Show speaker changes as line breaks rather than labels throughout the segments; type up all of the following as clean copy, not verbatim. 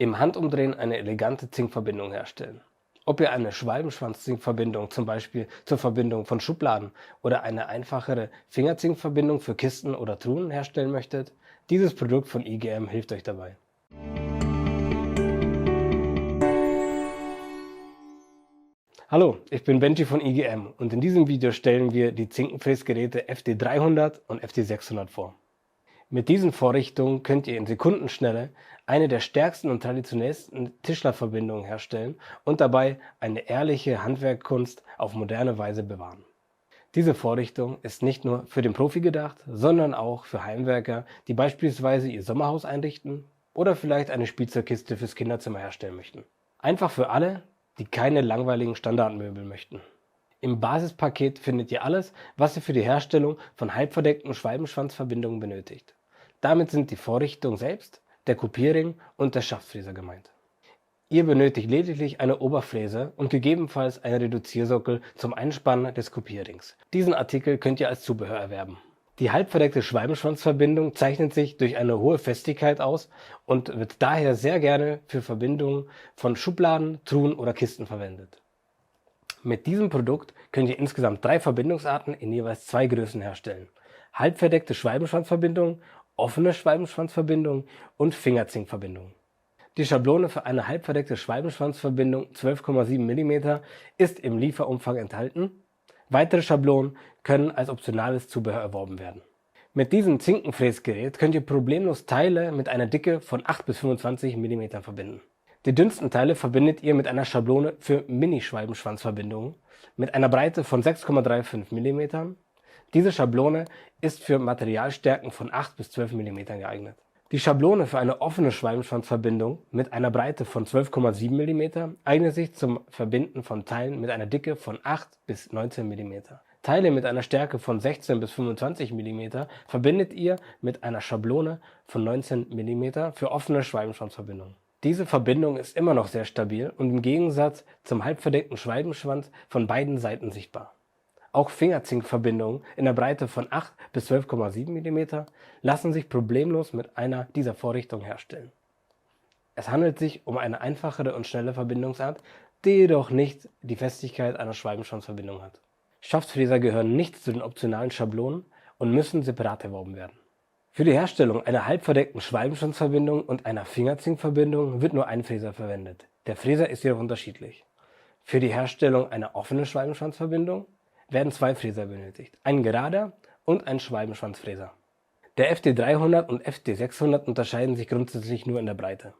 Im Handumdrehen eine elegante Zinkverbindung herstellen. Ob ihr eine Schwalbenschwanz-Zinkverbindung zum Beispiel zur Verbindung von Schubladen oder eine einfachere Fingerzinkverbindung für Kisten oder Truhen herstellen möchtet, dieses Produkt von IGM hilft euch dabei. Hallo, ich bin Benji von IGM und in diesem Video stellen wir die Zinkenfräsgeräte FD300 und FD600 vor. Mit diesen Vorrichtungen könnt ihr in Sekundenschnelle eine der stärksten und traditionellsten Tischlerverbindungen herstellen und dabei eine ehrliche Handwerkkunst auf moderne Weise bewahren. Diese Vorrichtung ist nicht nur für den Profi gedacht, sondern auch für Heimwerker, die beispielsweise ihr Sommerhaus einrichten oder vielleicht eine Spielzeugkiste fürs Kinderzimmer herstellen möchten. Einfach für alle, die keine langweiligen Standardmöbel möchten. Im Basispaket findet ihr alles, was ihr für die Herstellung von halbverdeckten Schwalbenschwanzverbindungen benötigt. Damit sind die Vorrichtung selbst, der Kopierring und der Schaftfräser gemeint. Ihr benötigt lediglich eine Oberfräse und gegebenenfalls einen Reduziersockel zum Einspannen des Kopierrings. Diesen Artikel könnt ihr als Zubehör erwerben. Die halbverdeckte Schwalbenschwanzverbindung zeichnet sich durch eine hohe Festigkeit aus und wird daher sehr gerne für Verbindungen von Schubladen, Truhen oder Kisten verwendet. Mit diesem Produkt könnt ihr insgesamt 3 Verbindungsarten in jeweils 2 Größen herstellen. Halbverdeckte Schwalbenschwanzverbindung, offene Schwalbenschwanzverbindung und Fingerzinkverbindung. Die Schablone für eine halbverdeckte Schwalbenschwanzverbindung 12,7 mm ist im Lieferumfang enthalten. Weitere Schablonen können als optionales Zubehör erworben werden. Mit diesem Zinkenfräsgerät könnt ihr problemlos Teile mit einer Dicke von 8 bis 25 mm verbinden. Die dünnsten Teile verbindet ihr mit einer Schablone für Mini-Schwalbenschwanzverbindungen mit einer Breite von 6,35 mm. Diese Schablone ist für Materialstärken von 8 bis 12 mm geeignet. Die Schablone für eine offene Schwalbenschwanzverbindung mit einer Breite von 12,7 mm eignet sich zum Verbinden von Teilen mit einer Dicke von 8 bis 19 mm. Teile mit einer Stärke von 16 bis 25 mm verbindet ihr mit einer Schablone von 19 mm für offene Schwalbenschwanzverbindungen. Diese Verbindung ist immer noch sehr stabil und im Gegensatz zum halbverdeckten Schwalbenschwanz von beiden Seiten sichtbar. Auch Fingerzinkverbindungen in der Breite von 8 bis 12,7 mm lassen sich problemlos mit einer dieser Vorrichtungen herstellen. Es handelt sich um eine einfachere und schnelle Verbindungsart, die jedoch nicht die Festigkeit einer Schwalbenschwanzverbindung hat. Schaftfräser gehören nicht zu den optionalen Schablonen und müssen separat erworben werden. Für die Herstellung einer halbverdeckten Schwalbenschwanzverbindung und einer Fingerzinkverbindung wird nur ein Fräser verwendet. Der Fräser ist jedoch unterschiedlich. Für die Herstellung einer offenen Schwalbenschwanzverbindung werden 2 Fräser benötigt, ein gerader und ein Schwalbenschwanzfräser. Der FD300 und FD600 unterscheiden sich grundsätzlich nur in der Breite.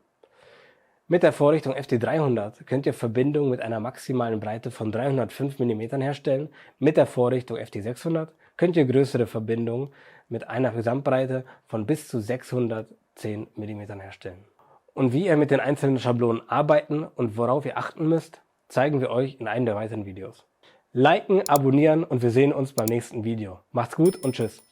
Mit der Vorrichtung FD300 könnt ihr Verbindungen mit einer maximalen Breite von 305 mm herstellen. Mit der Vorrichtung FD600 könnt ihr größere Verbindungen mit einer Gesamtbreite von bis zu 610 mm herstellen. Und wie ihr mit den einzelnen Schablonen arbeiten und worauf ihr achten müsst, zeigen wir euch in einem der weiteren Videos. Liken, abonnieren und wir sehen uns beim nächsten Video. Macht's gut und tschüss.